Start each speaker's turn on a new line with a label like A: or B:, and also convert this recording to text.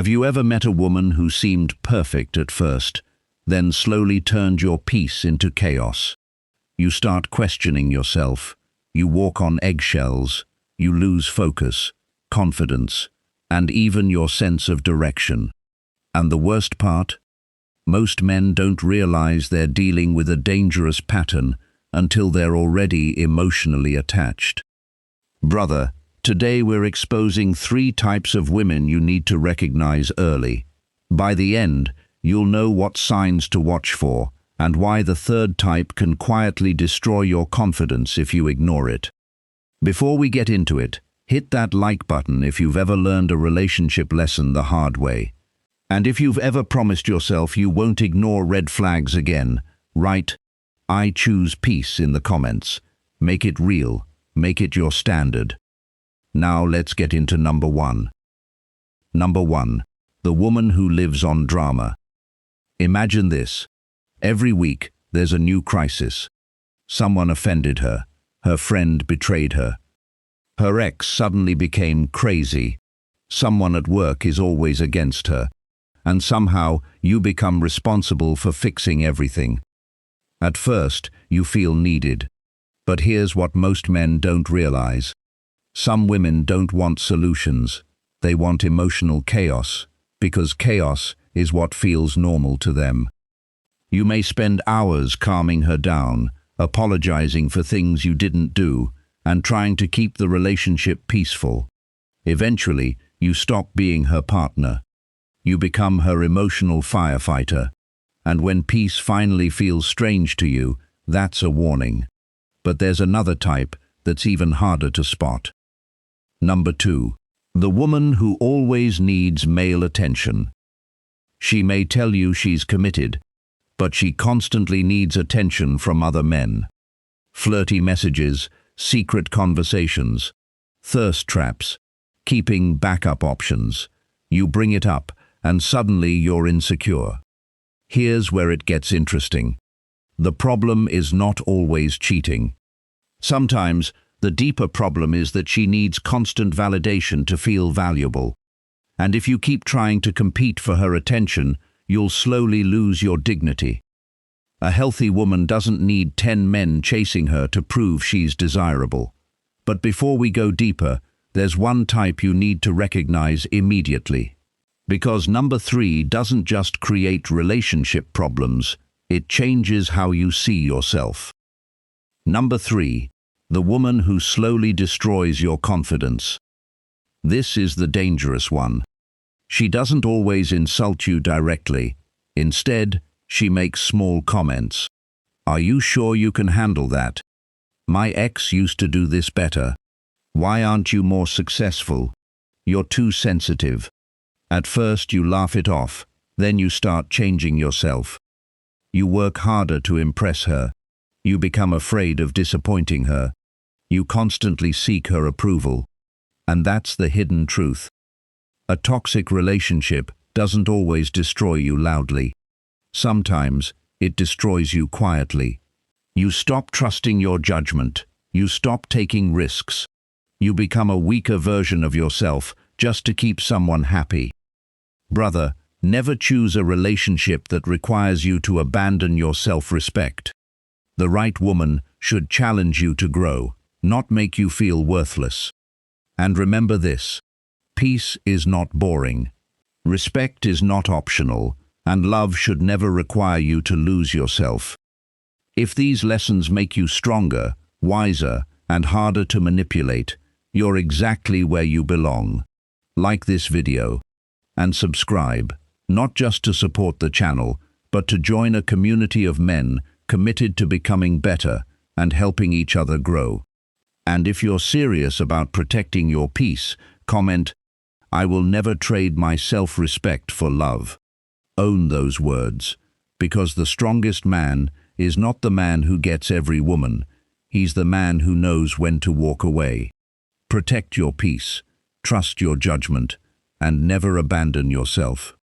A: Have you ever met a woman who seemed perfect at first, then slowly turned your peace into chaos? You start questioning yourself, you walk on eggshells, you lose focus, confidence, and even your sense of direction. And the worst part? Most men don't realize they're dealing with a dangerous pattern until they're already emotionally attached. Brother, today we're exposing 3 types of women you need to recognize early. By the end, you'll know what signs to watch for and why the 3rd type can quietly destroy your confidence if you ignore it. Before we get into it, hit that like button if you've ever learned a relationship lesson the hard way. And if you've ever promised yourself you won't ignore red flags again, write, "I choose peace" in the comments. Make it real. Make it your standard. Now let's get into number 1. Number 1. The woman who lives on drama. Imagine this. Every week, there's a new crisis. Someone offended her. Her friend betrayed her. Her ex suddenly became crazy. Someone at work is always against her. And somehow, you become responsible for fixing everything. At first, you feel needed. But here's what most men don't realize. Some women don't want solutions. They want emotional chaos, because chaos is what feels normal to them. You may spend hours calming her down, apologizing for things you didn't do, and trying to keep the relationship peaceful. Eventually, you stop being her partner. You become her emotional firefighter. And when peace finally feels strange to you, that's a warning. But there's another type that's even harder to spot. Number 2. The woman who always needs male attention. She may tell you she's committed, but she constantly needs attention from other men. Flirty messages, secret conversations, thirst traps, keeping backup options. You bring it up, and suddenly you're insecure. Here's where it gets interesting. The problem is not always cheating. Sometimes, the deeper problem is that she needs constant validation to feel valuable. And if you keep trying to compete for her attention, you'll slowly lose your dignity. A healthy woman doesn't need 10 men chasing her to prove she's desirable. But before we go deeper, there's one type you need to recognize immediately. Because number 3 doesn't just create relationship problems, it changes how you see yourself. Number 3. The woman who slowly destroys your confidence. This is the dangerous one. She doesn't always insult you directly. Instead, she makes small comments. "Are you sure you can handle that? My ex used to do this better. Why aren't you more successful? You're too sensitive." At first you laugh it off, then you start changing yourself. You work harder to impress her. You become afraid of disappointing her. You constantly seek her approval. And that's the hidden truth. A toxic relationship doesn't always destroy you loudly. Sometimes it destroys you quietly. You stop trusting your judgment. You stop taking risks. You become a weaker version of yourself just to keep someone happy. Brother, never choose a relationship that requires you to abandon your self-respect. The right woman should challenge you to grow, not make you feel worthless. And remember this: peace is not boring. Respect is not optional, and love should never require you to lose yourself. If these lessons make you stronger, wiser, and harder to manipulate, you're exactly where you belong. Like this video and subscribe, not just to support the channel, but to join a community of men committed to becoming better and helping each other grow. And if you're serious about protecting your peace, comment, "I will never trade my self-respect for love." Own those words, because the strongest man is not the man who gets every woman. He's the man who knows when to walk away. Protect your peace, trust your judgment, and never abandon yourself.